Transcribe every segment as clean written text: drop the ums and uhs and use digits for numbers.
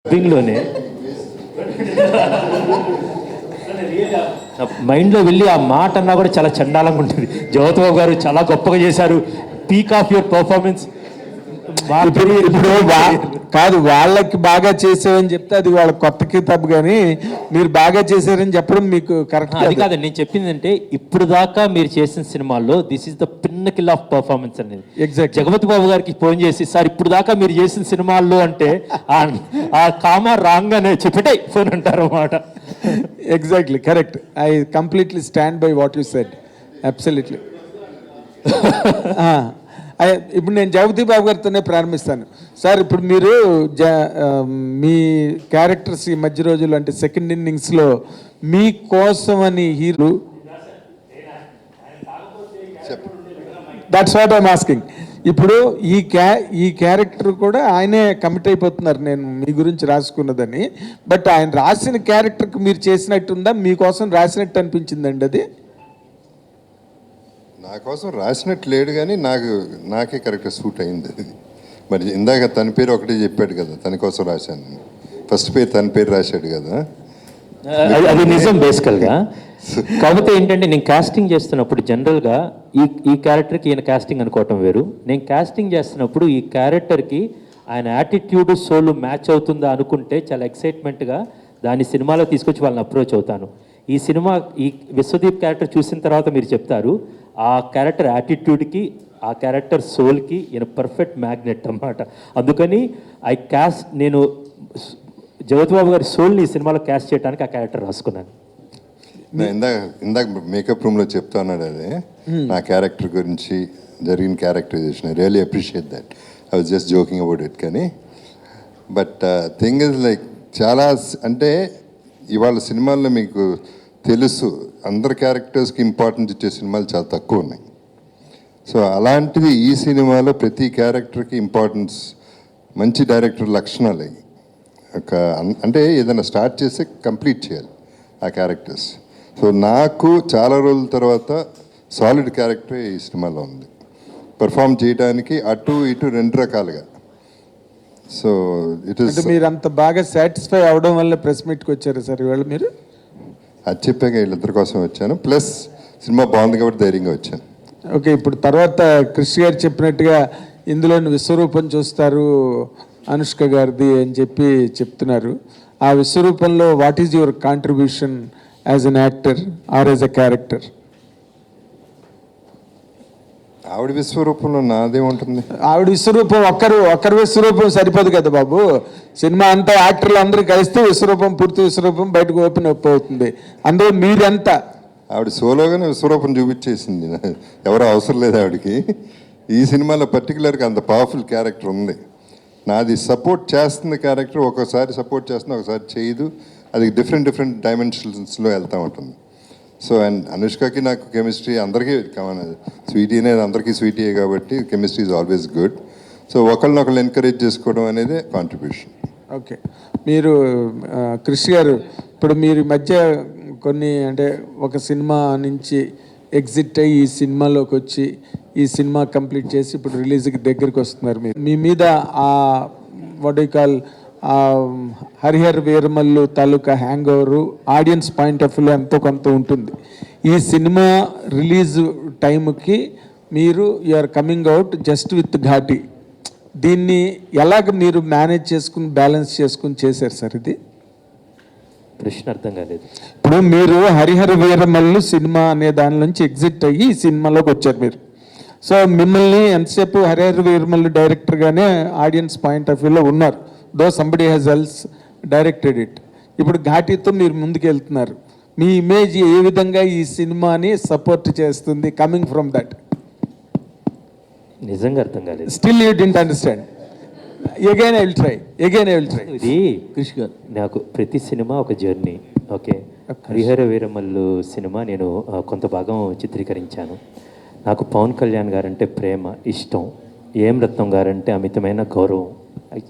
లోనే మైండ్లో వెళ్ళి ఆ మాట అన్నా కూడా చాలా చండాలంగా ఉంటుంది. జ్యోతిబాబు గారు చాలా గొప్పగా చేశారు, పీక్ ఆఫ్ యువర్ పర్ఫార్మెన్స్. ఇప్పుడు కాదు, వాళ్ళకి బాగా చేసావని చెప్తే అది వాళ్ళ కొత్త కితాబ్, కానీ మీరు బాగా చేశారని చెప్పడం మీకు కరెక్ట్ అది కాదండి. నేను చెప్పింది అంటే ఇప్పుడు దాకా మీరు చేసిన సినిమాల్లో this is the pinnacle of performance అనేది. ఎగ్జాక్ట్. జగపతి బాబు గారికి ఫోన్ చేసి, సార్ ఇప్పుడు దాకా మీరు చేసిన సినిమాల్లో అంటే ఆ కామా రాంగ్ అనే చెప్పటే ఫోన్ అంటారు అన్నమాట. Exactly correct. I completely stand by what you said. Absolutely. ఇప్పుడు నేను జగపతి బాబు గారితోనే ప్రారంభిస్తాను. సార్, ఇప్పుడు మీరు మీ క్యారెక్టర్స్ ఈ మధ్య రోజులు అంటే సెకండ్ ఇన్నింగ్స్లో మీకోసమని hero, that's what I'm asking. ఇప్పుడు ఈ క్యారెక్టర్ కూడా ఆయనే కమిట్ అయిపోతున్నారు, నేను మీ గురించి రాసుకున్నదని. బట్ ఆయన రాసిన క్యారెక్టర్కి మీరు చేసినట్టుందా, మీకోసం రాసినట్టు అనిపించిందండి అది? నా కోసం రాసినట్టు లేడు, కానీ నాకే కరెక్ట్గా సూట్ అయింది అది. మరి ఇందాక తన పేరు ఒకటే చెప్పాడు కదా, తన కోసం రాశాను. ఫస్ట్ పేరు తన పేరు రాశాడు కదా, అది నిజం బేసికల్గా. కాకపోతే ఏంటంటే నేను కాస్టింగ్ చేస్తున్నప్పుడు జనరల్గా ఈ క్యారెక్టర్కి ఈయన కాస్టింగ్ అనుకోవటం వేరు. నేను కాస్టింగ్ చేస్తున్నప్పుడు ఈ క్యారెక్టర్కి ఆయన యాటిట్యూడ్ సోల్ మ్యాచ్ అవుతుందా అనుకుంటే చాలా ఎక్సైట్మెంట్గా దాన్ని సినిమాలో తీసుకొచ్చి వాళ్ళని అప్రోచ్ అవుతాను. ఈ సినిమా ఈ విశ్వదీప్ క్యారెక్టర్ చూసిన తర్వాత మీరు చెప్తారు, ఆ క్యారెక్టర్ యాటిట్యూడ్కి ఆ క్యారెక్టర్ సోల్కి ఈయన పర్ఫెక్ట్ మ్యాగ్నెట్ అన్నమాట. అందుకని నేను జగపతిబాబు గారి సోల్ని ఈ సినిమాలో క్యాస్ట్ చేయడానికి ఆ క్యారెక్టర్ రాసుకున్నాను. ఇందాక మేకప్ రూమ్లో చెప్తా ఉన్నాడు అదే నా క్యారెక్టర్ గురించి జరిగిన characterization. I really appreciate that. I was just joking about it. కానీ బట్ థింగ్ ఇస్ లైక్ చాలా అంటే ఇవాళ సినిమాల్లో మీకు తెలుసు అందరు క్యారెక్టర్స్కి ఇంపార్టెన్స్ ఇచ్చే సినిమాలు చాలా తక్కువ ఉన్నాయి. సో అలాంటిది ఈ సినిమాలో ప్రతి క్యారెక్టర్కి ఇంపార్టెన్స్, మంచి డైరెక్టర్ లక్షణాలు అవి. అంటే ఏదైనా స్టార్ట్ చేస్తే కంప్లీట్ చేయాలి ఆ క్యారెక్టర్స్. సో నాకు చాలా రోజుల తర్వాత సాలిడ్ క్యారెక్టరే ఈ సినిమాలో ఉంది, పర్ఫామ్ చేయడానికి అటు ఇటు రెండు రకాలుగా. So it is. మీరు అంత బాగా సాటిస్ఫై అవడం వల్ల ప్రెస్ మీట్కి వచ్చారు సార్ ఇవాళ మీరు? అది చెప్పాక వీళ్ళిద్దరి కోసం వచ్చాను, ప్లస్ సినిమా బాగుంది కాబట్టి ధైర్యంగా వచ్చాను. ఓకే, ఇప్పుడు తర్వాత కృషి గారు చెప్పినట్టుగా ఇందులోని విశ్వరూపం చూస్తారు అనుష్క గారిది అని చెప్పి చెప్తున్నారు. ఆ విశ్వరూపంలో what is your contribution as an actor or as a character? ఆవిడ విశ్వరూపంలో నాదే ఉంటుంది. ఆవిడ విశ్వరూపం ఒక్కరి విశ్వరూపం సరిపోదు కదా బాబు. సినిమా అంతా యాక్టర్లు అందరూ కలిస్తే విశ్వరూపం, పూర్తి విశ్వరూపం బయటకు ఓపెన్ అప్ అవుతుంది. అందులో మీరెంత? ఆవిడ సోలోగానే విశ్వరూపం చూపించేసింది, ఎవరో అవసరం లేదు ఆవిడకి. ఈ సినిమాలో పర్టికులర్గా అంత పవర్ఫుల్ క్యారెక్టర్ ఉంది. నాది సపోర్ట్ చేస్తుంది క్యారెక్టర్, ఒకసారి సపోర్ట్ చేస్తుంది, ఒకసారి చేయదు. అది డిఫరెంట్ డైమెన్షన్స్లో వెళ్తూ ఉంటుంది. సో అండ్ అనుష్కకి నాకు కెమిస్ట్రీ అందరికీ స్వీటీ అనేది అందరికీ స్వీటీయే కాబట్టి chemistry is always good. So ఒకళ్ళనొకళ్ళు ఎంకరేజ్ చేసుకోవడం అనేది కాంట్రిబ్యూషన్. ఓకే, మీరు కృషి గారు, ఇప్పుడు మీరు మధ్య కొన్ని అంటే ఒక సినిమా నుంచి ఎగ్జిట్ అయ్యి ఈ సినిమాలోకి వచ్చి ఈ సినిమా కంప్లీట్ చేసి ఇప్పుడు రిలీజ్కి దగ్గరికి వస్తున్నారు. మీరు మీ మీద ఆ what you call Harihara Veeramallu తాలూకా hangover audience point of వ్యూలో ఎంతో కొంత ఉంటుంది. ఈ సినిమా రిలీజ్ టైంకి మీరు you're coming out just with Ghaati. దీన్ని ఎలాగ మీరు మేనేజ్ చేసుకుని బ్యాలెన్స్ చేసుకుని చేశారు సార్? ఇది ప్రశ్న అర్థం కాలేదు. ఇప్పుడు మీరు హరిహర వీరమల్లు సినిమా అనే దాని నుంచి ఎగ్జిట్ అయ్యి ఈ సినిమాలోకి వచ్చారు మీరు. సో మిమ్మల్ని ఎంతసేపు హరిహర వీరమల్లు డైరెక్టర్గానే ఆడియన్స్ పాయింట్ ఆఫ్ వ్యూలో ఉన్నారు, though somebody has else directed it. ఇప్పుడు ఘాటీతో మీరు ముందుకు వెళ్తున్నారు. మీ ఇమేజ్ ఏ విధంగా ఈ సినిమాని సపోర్ట్ చేస్తుంది కమింగ్ ఫ్రమ్ దట్? నిజంగా అర్థం కాలేదు. Still you didn't understand. Again I will try. ఇది కృషి గారు, నాకు ప్రతి సినిమా ఒక journey. Okay, Harihara Veeramallu cinema నేను కొంత భాగం చిత్రీకరించాను. నాకు పవన్ కళ్యాణ్ గారంటే ప్రేమ, ఇష్టం. ఏం రత్నం గారంటే అమితమైన గౌరవం.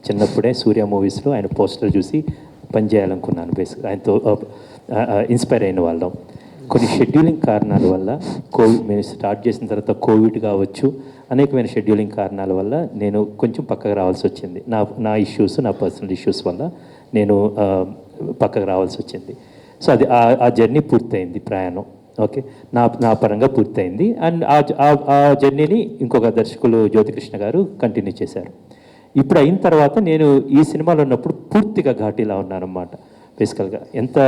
చిన్నప్పుడే సూర్య మూవీస్లో ఆయన పోస్టర్ చూసి పనిచేయాలనుకున్నాను. బేసిక్గా ఆయనతో ఇన్స్పైర్ అయిన వాళ్ళం. కొన్ని షెడ్యూలింగ్ కారణాల వల్ల మేము స్టార్ట్ చేసిన తర్వాత కోవిడ్ కావచ్చు, అనేకమైన షెడ్యూలింగ్ కారణాల వల్ల నేను కొంచెం పక్కకు రావాల్సి వచ్చింది. నా ఇష్యూస్, నా పర్సనల్ ఇష్యూస్ వల్ల నేను పక్కకు రావాల్సి వచ్చింది. సో అది ఆ జర్నీ పూర్తయింది, ప్రయాణం ఓకే నా పరంగా పూర్తయింది. అండ్ ఆ జర్నీని ఇంకొక దర్శకులు జ్యోతికృష్ణ గారు కంటిన్యూ చేశారు. ఇప్పుడు అయిన తర్వాత నేను ఈ సినిమాలో ఉన్నప్పుడు పూర్తిగా ఘాటీలా ఉన్నానన్నమాట. బేసికల్గా ఎంత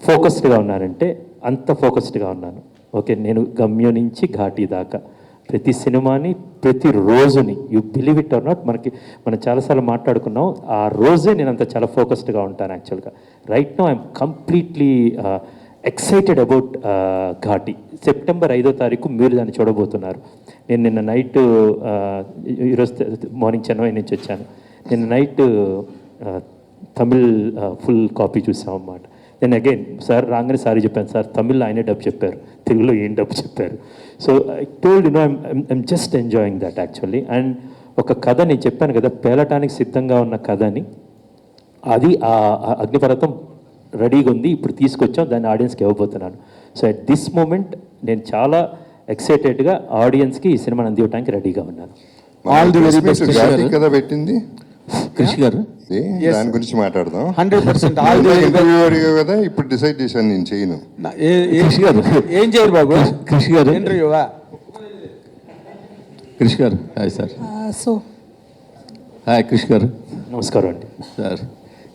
ఫోకస్డ్గా ఉన్నానంటే అంత ఫోకస్డ్గా ఉన్నాను. ఓకే, నేను గమ్యం నుంచి ఘాటీ దాకా ప్రతి సినిమాని ప్రతి రోజుని you believe it or not, మనం చాలాసార్లు మాట్లాడుకున్నాం, ఆ రోజే నేను అంత చాలా ఫోకస్డ్గా ఉంటాను యాక్చువల్గా. Right no I'm completely excited about Ghati. September 5వ తారీఖు మీరు దాన్ని చూడబోతున్నారు. నేను నిన్న నైట్, ఈరోజు మార్నింగ్ చెన్నై నుంచి వచ్చాను, నిన్న నైట్ తమిళ్ ఫుల్ కాపీ చూసామన్నమాట. నేను అగైన్ సార్ రాగానే సారీ చెప్పాను, సార్ తమిళ్లో ఆయనే డబ్ చెప్పారు, తెలుగులో ఏం డబ్ చెప్పారు. So I told I'm just enjoying that actually. And ఒక కథ నేను చెప్పాను కదా, పేలటానికి సిద్ధంగా ఉన్న కథని, అది ఆ అగ్నిపర్వతం రెడీగా ఉంది, ఇప్పుడు తీసుకొచ్చాం, దాన్ని ఆడియన్స్కి ఇవ్వబోతున్నాను. సో అట్ దిస్ మూమెంట్ నేను చాలా ఎక్సైటెడ్గా ఆడియన్స్కి ఈ సినిమాని అందివ్వడానికి రెడీగా ఉన్నాను. ఆల్ ది వెరీ బెస్ట్ కదా పెట్టింది కృషి గారు. దాని గురించి మాట్లాడదాం. 100% ఆల్ ది వెరీ ఇంటర్వ్యూ అడిగా కదా, ఇప్పుడు డిసైడ్ చేశాను నేను చేయను. కృషి గారు ఏం చేయరు బాబు, కృషి గారు ఇంటర్వ్యూవా? కృషి గారు హాయ్ సార్. సో హాయ్ కృషి గారు. నమస్కారం అండి. సార్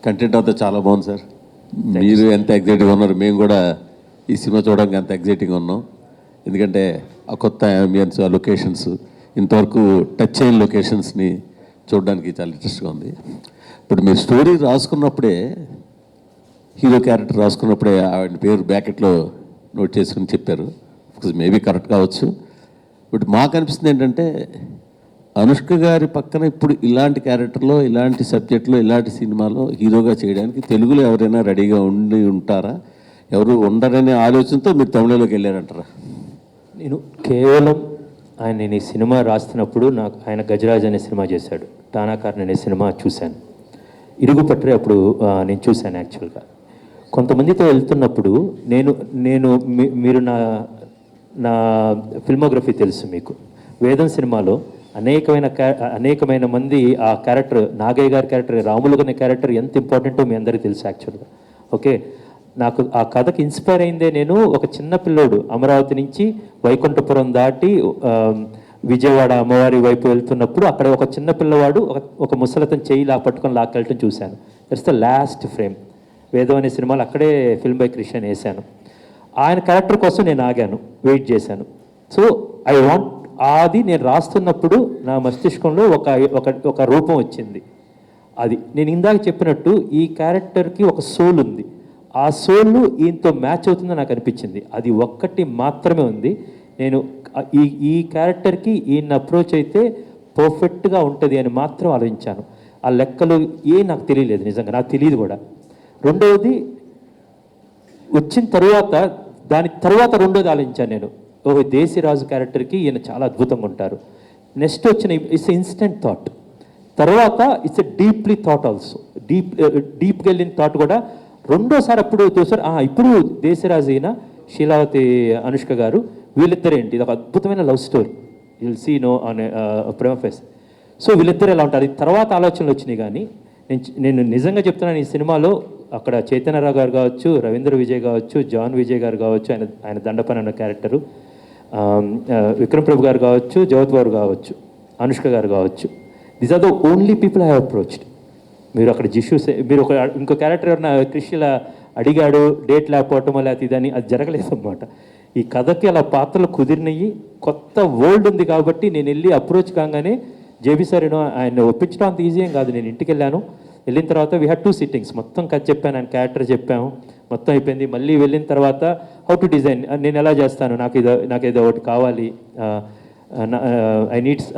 కంటెంట్ అంతా చాలా బాగుంది సార్. మీరు ఎంత ఎగ్జైటింగ్గా ఉన్నారు, మేము కూడా ఈ సినిమా చూడడానికి అంత ఎగ్జైటింగ్గా ఉన్నాం. ఎందుకంటే ఆ కొత్త అంబియన్స్, ఆ లొకేషన్స్, ఇంతవరకు టచ్ అయిన లొకేషన్స్ని చూడడానికి చాలా ఇంట్రెస్ట్గా ఉంది. ఇప్పుడు మీరు స్టోరీ రాసుకున్నప్పుడే, హీరో క్యారెక్టర్ రాసుకున్నప్పుడే ఆవిడ పేరు బ్యాకెట్లో నోట్ చేసుకుని చెప్పారు. మేబీ కరెక్ట్ కావచ్చు. బట్ మాకు అనిపిస్తుంది ఏంటంటే, అనుష్క గారి పక్కన ఇప్పుడు ఇలాంటి క్యారెక్టర్లో, ఇలాంటి సబ్జెక్ట్లో, ఇలాంటి సినిమాలో హీరోగా చేయడానికి తెలుగులో ఎవరైనా రెడీగా ఉండి ఉంటారా? ఎవరు ఉండరనే ఆలోచనతో మీరు తమిళలోకి వెళ్ళారంటారా? నేను కేవలం నేను ఈ సినిమా రాస్తున్నప్పుడు ఆయన గజరాజ్ అనే సినిమా చేశాడు, టానాకారన్ అనే సినిమా చూశాను, ఇరుగుపట్రి అప్పుడు నేను చూశాను యాక్చువల్గా. కొంతమందితో వెళ్తున్నప్పుడు మీరు నా ఫిల్మోగ్రఫీ తెలుసు మీకు. వేదం సినిమాలో అనేకమైన మంది ఆ క్యారెక్టర్, నాగయ్య గారి క్యారెక్టర్, రాములు అనే క్యారెక్టర్ ఎంత ఇంపార్టెంటో మీ అందరికీ తెలుసు యాక్చువల్గా. ఓకే, నాకు ఆ కథకి ఇన్స్పైర్ అయిందే, నేను ఒక చిన్న పిల్లోడు అమరావతి నుంచి వైకుంఠపురం దాటి విజయవాడ అమ్మవారి వైపు వెళ్తున్నప్పుడు అక్కడ ఒక చిన్న పిల్లవాడు ఒక ముసలతను చేయి పట్టుకొని లాక్కెళ్ళటం చూశాను. That's the last frame. వేదం అనే సినిమాలో అక్కడే ఫిల్మ్ బై క్రిషన్ వేశాను. ఆయన క్యారెక్టర్ కోసం నేను ఆగాను, వెయిట్ చేశాను. సో ఐ వాంట్, అది నేను రాస్తున్నప్పుడు నా మస్తిష్కంలో ఒక రూపం వచ్చింది. అది నేను ఇందాక చెప్పినట్టు ఈ క్యారెక్టర్కి ఒక సోల్ ఉంది, ఆ సోల్ ఈయనతో మ్యాచ్ అవుతుందని నాకు అనిపించింది. అది ఒక్కటి మాత్రమే ఉంది. నేను ఈ క్యారెక్టర్కి ఈయన అప్రోచ్ అయితే పర్ఫెక్ట్గా ఉంటుంది అని మాత్రం ఆలోచించాను. ఆ లెక్కలు నాకు తెలియలేదు, నిజంగా నాకు తెలియదు కూడా. రెండవది వచ్చిన తర్వాత, దాని తర్వాత రెండోది ఆలోచించాను నేను, దేశీరాజు క్యారెక్టర్కి ఈయన చాలా అద్భుతంగా ఉంటారు. నెక్స్ట్ వచ్చిన ఇట్స్ ఇన్స్టెంట్ థాట్, తర్వాత it's a deeply thought also, డీప్గా వెళ్ళిన థాట్ కూడా రెండోసారి అప్పుడు చూసారు. ఇప్పుడు దేశరాజు అయిన శీలావతి అనుష్క గారు, వీళ్ళిద్దరేంటి, ఇది ఒక అద్భుతమైన love story, will see no అనే ప్రేమ ఫేస్. సో వీళ్ళిద్దరు ఎలా ఉంటారు, తర్వాత ఆలోచనలు వచ్చినాయి. కానీ నేను నిజంగా చెప్తున్నాను, ఈ సినిమాలో అక్కడ చైతన్యరావు గారు కావచ్చు, రవీంద్ర విజయ్ కావచ్చు, జాన్ విజయ్ గారు కావచ్చు, ఆయన దండపని అన్న క్యారెక్టరు, విక్రమ్ ప్రభు గారు కావచ్చు, జగత్ గారు కావచ్చు, అనుష్క గారు కావచ్చు, these are the only people I have approached. మీరు అక్కడ మీరు ఇంకో క్యారెక్టర్ ఎవరైనా కృషిలా అడిగాడు, డేట్ లేకపోవటం లేకపోతే ఇదని, అది జరగలేదు అన్నమాట. ఈ కథకి అలా పాత్రలు కుదిరినవి, కొత్త వరల్డ్ ఉంది కాబట్టి నేను వెళ్ళి అప్రోచ్ కాగానే జేబీ సార్ ఆయన ఒప్పించడం అంత ఈజీ ఏం కాదు. నేను ఇంటికి వెళ్ళాను, వెళ్ళిన తర్వాత వీ హ్యాడ్ 2 సిట్టింగ్స్, మొత్తం కథ చెప్పాను, ఆయన క్యారెక్టర్ చెప్పాము, మొత్తం అయిపోయింది. మళ్ళీ వెళ్ళిన తర్వాత హౌ టు డిజైన్, నేను ఎలా చేస్తాను, నాకు ఏదో ఒకటి కావాలి, ఐ నీడ్స్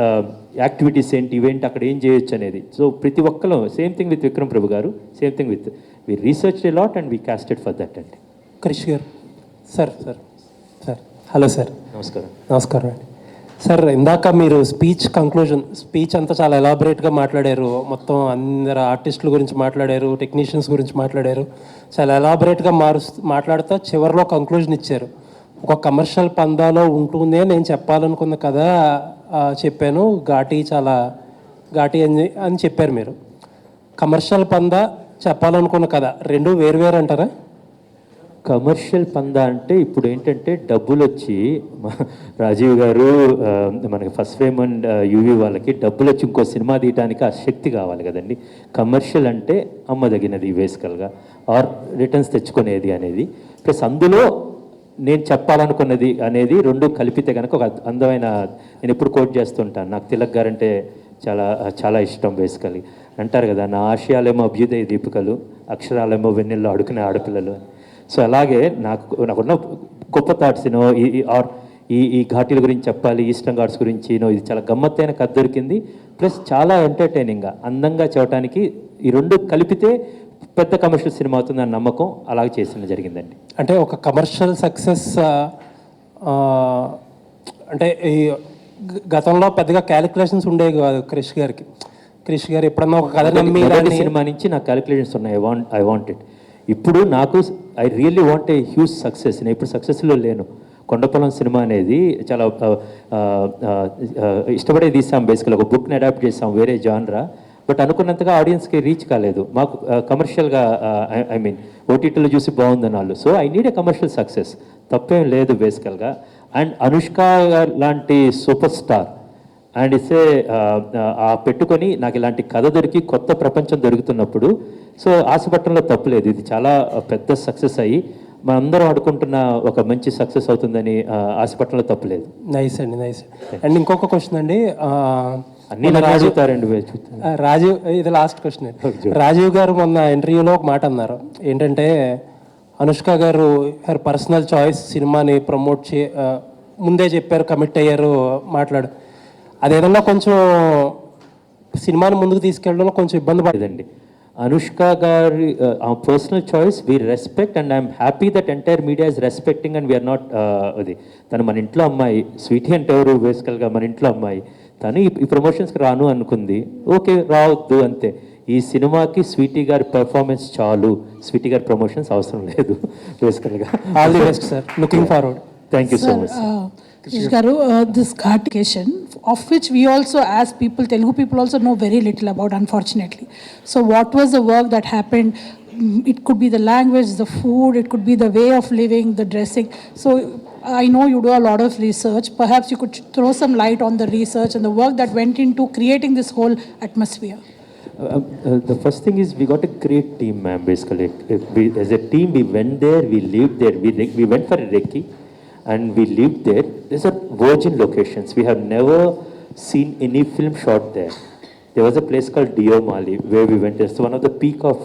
యాక్టివిటీస్ ఏంటి, ఈవెంట్ అక్కడ ఏం చేయొచ్చు అనేది. సో ప్రతి ఒక్కరు same thing with Vikram Prabhu గారు, same thing with we research a lot and we casted for that అండి. క్రిష్ గారు. Sir hello sir. నమస్కారం అండి. సార్, ఇందాక మీరు స్పీచ్ అంతా చాలా ఎలాబొరేట్గా మాట్లాడారు, మొత్తం అందరు ఆర్టిస్టుల గురించి మాట్లాడారు, టెక్నీషియన్స్ గురించి మాట్లాడారు, చాలా ఎలాబొరేట్గా మాట్లాడుతూ చివరిలో కంక్లూజన్ ఇచ్చారు. ఒక కమర్షియల్ పందాలో ఉంటుంది నేను చెప్పాలనుకున్న కథ చెప్పాను, ఘాటీ అని చెప్పారు మీరు. కమర్షియల్ పందా, చెప్పాలనుకున్న కథ రెండు వేరు అంటారా? కమర్షియల్ పందా అంటే ఇప్పుడు ఏంటంటే డబ్బులు వచ్చి రాజీవ్ గారు మనకి ఫస్ట్ ఫ్రేమ్ అండ్ యూవీ వాళ్ళకి డబ్బులు వచ్చి ఇంకో సినిమా తీయడానికి ఆ శక్తి కావాలి కదండి. కమర్షియల్ అంటే అమ్మదగినది బేసికల్గా, ఆర్ రిటర్న్స్ తెచ్చుకునేది అనేది, ప్లస్ అందులో నేను చెప్పాలనుకున్నది అనేది రెండు కలిపితే కనుక ఒక అందమైన, నేను ఎప్పుడు కోట్ చేస్తుంటాను, నాకు తిలక్ గారు అంటే చాలా చాలా ఇష్టం. బేసికలీ అంటారు కదా, నా ఆశయాలేమో అభ్యుదయ దీపికలు, అక్షరాలేమో వెన్నెల్లో అడుకునే ఆడపిల్లలు అని. సో అలాగే నాకున్న గొప్ప థాట్స్ ఈ ఘాటీల గురించి చెప్పాలి, ఈస్టర్న్ ఘాట్స్ గురించి ఇది చాలా గమ్మత్తైన కథ దొరికింది, ప్లస్ చాలా ఎంటర్టైనింగ్గా అందంగా చెప్పడానికి ఈ రెండు కలిపితే పెద్ద కమర్షియల్ సినిమా అవుతుందని నమ్మకం, అలాగే చేసిన జరిగిందండి. అంటే ఒక కమర్షియల్ సక్సెస్ అంటే ఈ గతంలో పెద్దగా క్యాలిక్యులేషన్స్ ఉండేవి కాదు క్రిష్ గారు ఎప్పుడన్నా ఒక కథ నమ్మి సినిమా నుంచి నాకు క్యాలిక్యులేషన్స్ ఉన్నాయి. I want it. ఇప్పుడు నాకు I really want a huge success. నేను ఇప్పుడు సక్సెస్లో లేను. కొండపొలం సినిమా అనేది చాలా ఇష్టపడే తీసాం. బేసికల్ ఒక బుక్ని అడాప్ట్ చేసాం, వేరే జాన్రా, బట్ అనుకున్నంతగా ఆడియన్స్కి రీచ్ కాలేదు. మాకు కమర్షియల్గా ఐ మీన్ ఓటీటీలో చూసి బాగుందని వాళ్ళు. So I need a commercial success, తప్పేం లేదు బేసికల్గా. అండ్ అనుష్క లాంటి సూపర్ స్టార్ అండ్ ఇస్తే పెట్టుకొని నాకు ఇలాంటి కథ దొరికి కొత్త ప్రపంచం దొరుకుతున్నప్పుడు సో ఆశపట్టడంలో తప్పులేదు. ఇది చాలా పెద్ద సక్సెస్ అయ్యి మనందరం ఆడుకుంటున్న ఒక మంచి సక్సెస్ అవుతుందని ఆశపట్టడంలో తప్పులేదు. నైస్ అండి, నైస్. అండ్ ఇంకొక క్వశ్చన్ అండి, అన్నీ రాజుతారండి. రాజీవ్, ఇది లాస్ట్ క్వశ్చన్ అండి. రాజీవ్ గారు మొన్న ఇంటర్వ్యూలో ఒక మాట అన్నారు, ఏంటంటే అనుష్క గారు హర్ పర్సనల్ చాయిస్ సినిమాని ప్రమోట్ ముందే చెప్పారు, కమిట్ అయ్యారు, మాట్లాడు అదేదన్నా కొంచెం సినిమాని ముందుకు తీసుకెళ్ళడంలో కొంచెం ఇబ్బంది పడేదండి. అనుష్క గారి personal choice we respect and I'm happy that entire media is respecting and we're not అది. తను మన ఇంట్లో అమ్మాయి, స్వీటీ అంటే ఎవరు బేసికల్గా మన ఇంట్లో అమ్మాయి, తను ఈ ప్రమోషన్స్కి రాను అనుకుంది, ఓకే రావద్దు అంతే. ఈ సినిమాకి స్వీటీ గారి పెర్ఫార్మెన్స్ చాలు, స్వీటీ గారి ప్రమోషన్స్ అవసరం లేదు బేసికల్గా. All the best sir, looking forward. Thank you so much. Krish Garu, this Ghatication, of which we also, as people, Telugu people also know very little about, unfortunately. So what was the work that happened? It could be the language, the food, it could be the way of living, the dressing. So I know you do a lot of research. Perhaps you could throw some light on the research and the work that went into creating this whole atmosphere. The first thing is we got a great team, ma'am, basically. As a team, we went there, we lived there, we went for a recce. And we lived there. These are virgin locations. We have never seen any film shot there. There was a place called Diomali where we went. It's one of the peak of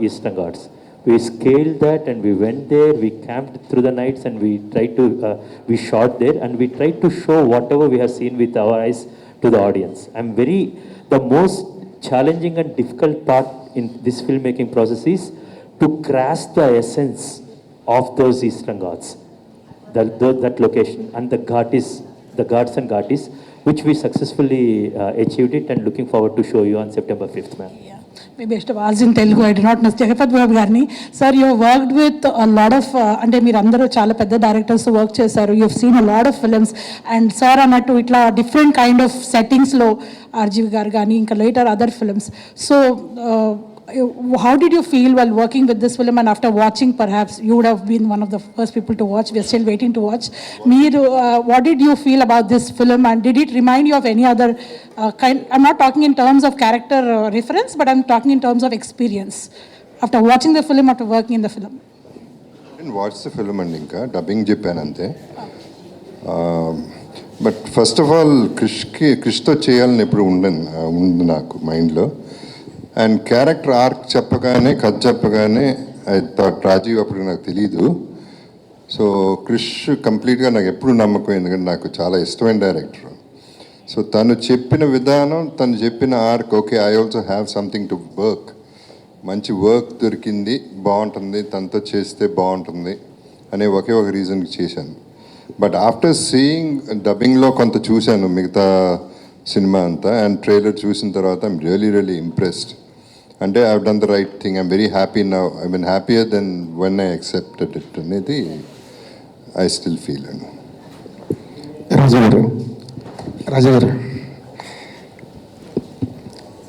Eastern Ghats. We scaled that and we went there. We camped through the nights and we tried to, we shot there and we tried to show whatever we have seen with our eyes to the audience. The most challenging and difficult part in this filmmaking process is to grasp the essence of those Eastern Ghats. That location and the Ghats and Ghatis, which we successfully achieved it and looking forward to show you on September 5th, ma'am. Yeah, maybe I should have asked in Telugu. I do not know. Jagapat Babu Garni, sir, you have worked with a lot of, అంటే మీరు అందరూ చాలా పెద్ద directors work చేశారు. You have seen a lot of films and sir అన్నట్టు ఇట్లా different kind of settings లో RGV గారు కానీ ఇంకా later other films. So how did you feel while working with this film, and after watching, perhaps you would have been one of the first people to watch, we are still waiting to watch. What did you feel about this film, and did it remind you of any other kind? I'm not talking in terms of character reference, but I'm talking in terms of experience. After watching the film, after working in the film. I didn't watch the film and ఇంకా dubbing చెప్పాను అంతే. But first of all క్రిష్తో చేయాలని ఎప్పుడు ఉంది నాకు మైండ్లో. And character arc చెప్పగానే, కథ చెప్పగానే ఐ థాట్ రాజీవ్ అప్పుడు నాకు తెలీదు. సో క్రిష్ కంప్లీట్గా నాకు ఎప్పుడు నమ్మకం, ఎందుకంటే నాకు చాలా ఇష్టమైన డైరెక్టర్. సో తను చెప్పిన విధానం, తను చెప్పిన arc, okay I also have something to work, మంచి వర్క్ దొరికింది, బాగుంటుంది, తనతో చేస్తే బాగుంటుంది అనే ఒకే ఒక రీజన్కి చేశాను. బట్ ఆఫ్టర్ సీయింగ్ డబ్బింగ్లో కొంత చూశాను మిగతా సినిమా అంతా, అండ్ ట్రైలర్ చూసిన తర్వాత ఐమ్ రియలీ ఇంప్రెస్డ్. అంటే I done the right thing, I'm very happy now, I mean happier then when I accepted it అనేది ఐ స్టిల్ ఫీల్ అండి. రాజు గారు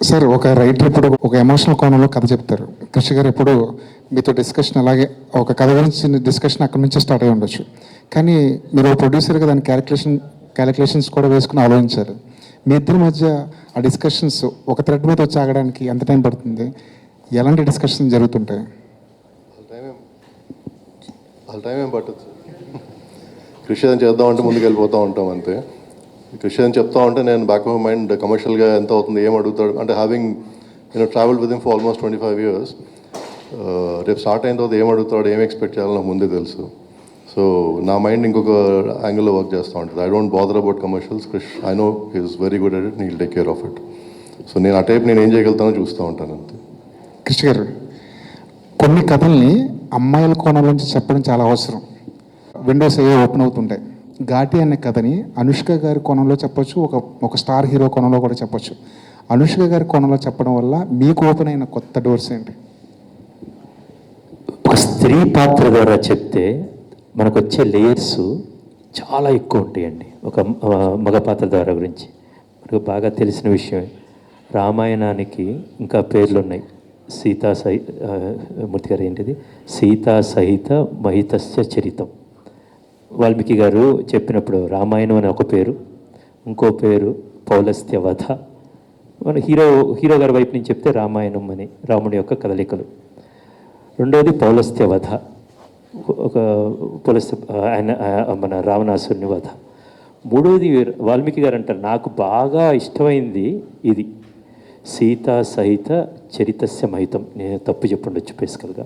సార్, ఒక రైటర్ ఎప్పుడు ఒక ఎమోషనల్ కోణంలో కథ చెప్తారు. కృష్ణ గారు ఎప్పుడు మీతో డిస్కషన్ అలాగే ఒక కథ గురించి డిస్కషన్ అక్కడి నుంచి స్టార్ట్ అయి ఉండొచ్చు. కానీ మీరు ప్రొడ్యూసర్గా దాని క్యాలిక్యులేషన్స్ కూడా వేసుకుని ఆలోచించారు. మీ ఇద్దరి మధ్య ఆ డిస్కషన్స్ ఒక థ్రెడ్ మీద వచ్చి ఆగడానికి ఎంత టైం పడుతుంది? ఎలాంటి డిస్కషన్స్ జరుగుతుంటాయి? వాళ్ళ టైం ఏం పట్టదు. కృషి చేద్దామంటే ముందుకు వెళ్ళిపోతూ ఉంటాం అంతే. కృషి అని చెప్తా ఉంటే నేను బ్యాక్ ఆఫ్ మైండ్ కమర్షియల్గా ఎంత అవుతుంది, ఏం అడుగుతాడు అంటే having travel with him for almost 25 years. రేపు స్టార్ట్ అయిన తర్వాత ఏం అడుగుతాడు, ఏం ఎక్స్పెక్ట్ చేయాలో నాకు ముందే తెలుసు. సో నా మైండ్ ఇంకొక యాంగిల్లో వర్క్ చేస్తూ ఉంటుంది. I don't bother about commercials. Krish I know he's very good at it, he'll take care of it. So నేను ఆ టైప్ నేను ఏం చేయగలుగుతానో చూస్తూ ఉంటాను అంతే. కృష్ణ గారు, కొన్ని కథల్ని అమ్మాయిల కోణం నుంచి చెప్పడం చాలా అవసరం. విండోస్ ఏ ఓపెన్ అవుతుంటాయి. ఘాటి అనే కథని అనుష్క గారి కోణంలో చెప్పొచ్చు, ఒక స్టార్ హీరో కోణంలో కూడా చెప్పొచ్చు. అనుష్క గారి కోణంలో చెప్పడం వల్ల మీకు ఓపెన్ అయిన కొత్త డోర్స్ ఏంటి? ఒక స్త్రీ పాత్ర ద్వారా చెప్తే మనకు వచ్చే లేయర్స్ చాలా ఎక్కువ ఉంటాయండి. ఒక మగ పాత్ర ద్వారా గురించి మనకు బాగా తెలిసిన విషయమే. రామాయణానికి ఇంకా పేర్లు ఉన్నాయి. మూర్తి గారు ఏంటిది, సీతా సహిత మహితస్య చరితం. వాల్మీకి గారు చెప్పినప్పుడు రామాయణం అని ఒక పేరు, ఇంకో పేరు పౌలస్త్య వధ. మన హీరో గారి వైపు నుంచి చెప్తే రామాయణం అని రాముడి యొక్క కదలికలు. రెండవది పౌలస్త్య వధ, ఒక ఆయన మన రావణాసురుని వధ. మూడవది వాల్మీకి గారు అంటారు నాకు బాగా ఇష్టమైంది ఇది, సీతా సహిత చరితస్య మహితం. నేను తప్పు చెప్పుండొచ్చు బేసికల్గా.